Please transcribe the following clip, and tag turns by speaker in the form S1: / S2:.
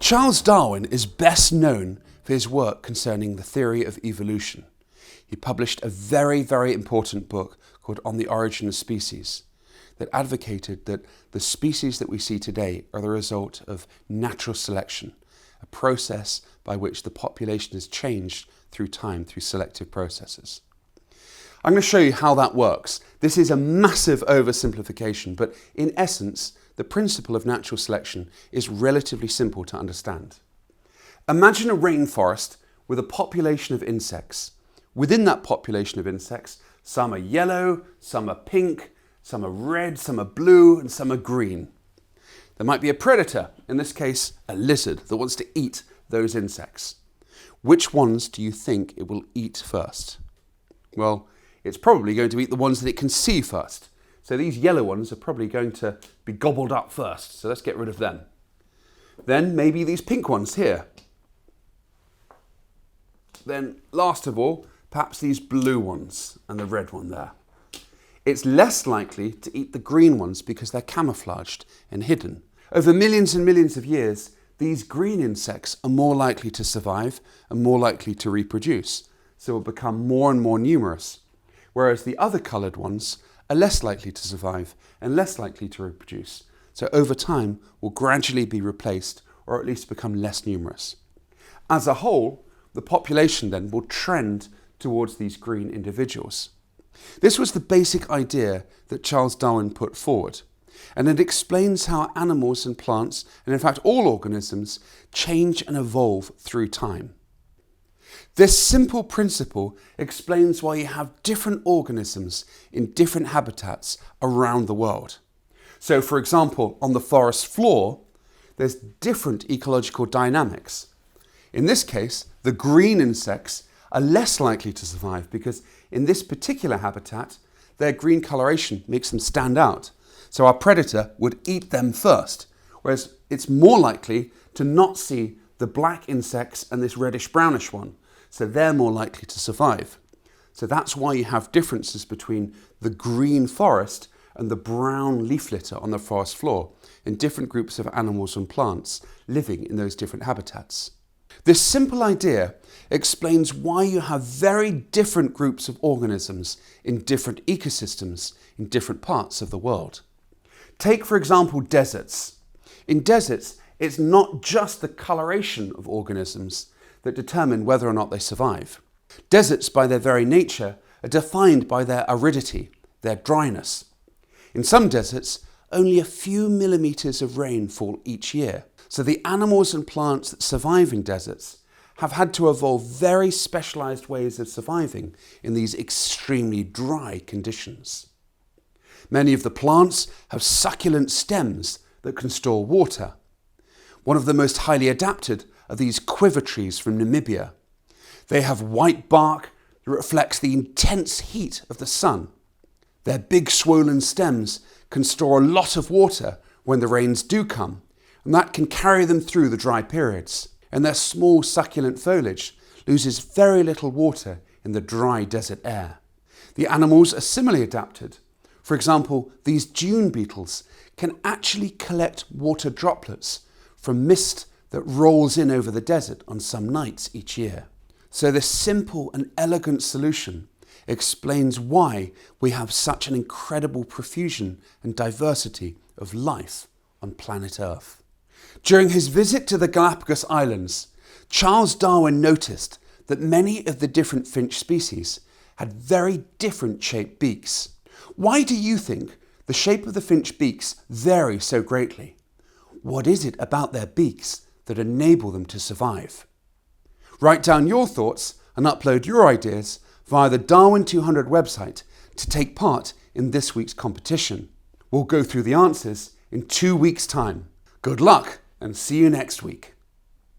S1: Charles Darwin is best known for his work concerning the theory of evolution. He published a very, very important book called On the Origin of Species that advocated that the species that we see today are the result of natural selection, a process by which the population has changed through time through selective processes. I'm going to show you how that works. This is a massive oversimplification, but in essence, the principle of natural selection is relatively simple to understand. Imagine a rainforest with a population of insects. Within that population of insects, some are yellow, some are pink, some are red, some are blue, and some are green. There might be a predator, in this case, a lizard, that wants to eat those insects. Which ones do you think it will eat first? Well, it's probably going to eat the ones that it can see first. So these yellow ones are probably going to be gobbled up first. So let's get rid of them. Then maybe these pink ones here. Then last of all, perhaps these blue ones and the red one there. It's less likely to eat the green ones because they're camouflaged and hidden. Over millions and millions of years, these green insects are more likely to survive and more likely to reproduce, so will become more and more numerous, whereas the other coloured ones are less likely to survive and less likely to reproduce, so over time will gradually be replaced or at least become less numerous. As a whole, the population then will trend towards these green individuals. This was the basic idea that Charles Darwin put forward, and it explains how animals and plants, and in fact all organisms, change and evolve through time. This simple principle explains why you have different organisms in different habitats around the world. So for example, on the forest floor, there's different ecological dynamics. In this case, the green insects are less likely to survive because in this particular habitat, their green coloration makes them stand out. So our predator would eat them first, whereas it's more likely to not see the black insects and this reddish brownish one. So they're more likely to survive. So that's why you have differences between the green forest and the brown leaf litter on the forest floor in different groups of animals and plants living in those different habitats. This simple idea explains why you have very different groups of organisms in different ecosystems in different parts of the world. Take, for example, deserts. In deserts, it's not just the coloration of organisms that determine whether or not they survive. Deserts, by their very nature, are defined by their aridity, their dryness. In some deserts, only a few millimeters of rain fall each year. So the animals and plants that survive in deserts have had to evolve very specialized ways of surviving in these extremely dry conditions. Many of the plants have succulent stems that can store water. One of the most highly adapted are these quiver trees from Namibia. They have white bark that reflects the intense heat of the sun. Their big swollen stems can store a lot of water when the rains do come, and that can carry them through the dry periods. And their small succulent foliage loses very little water in the dry desert air. The animals are similarly adapted. For example, these dune beetles can actually collect water droplets from mist that rolls in over the desert on some nights each year. So this simple and elegant solution explains why we have such an incredible profusion and diversity of life on planet Earth. During his visit to the Galapagos Islands, Charles Darwin noticed that many of the different finch species had very different shaped beaks. Why do you think the shape of the finch beaks vary so greatly? What is it about their beaks that enable them to survive? Write down your thoughts and upload your ideas via the Darwin200 website to take part in this week's competition. We'll go through the answers in 2 weeks' time. Good luck and see you next week.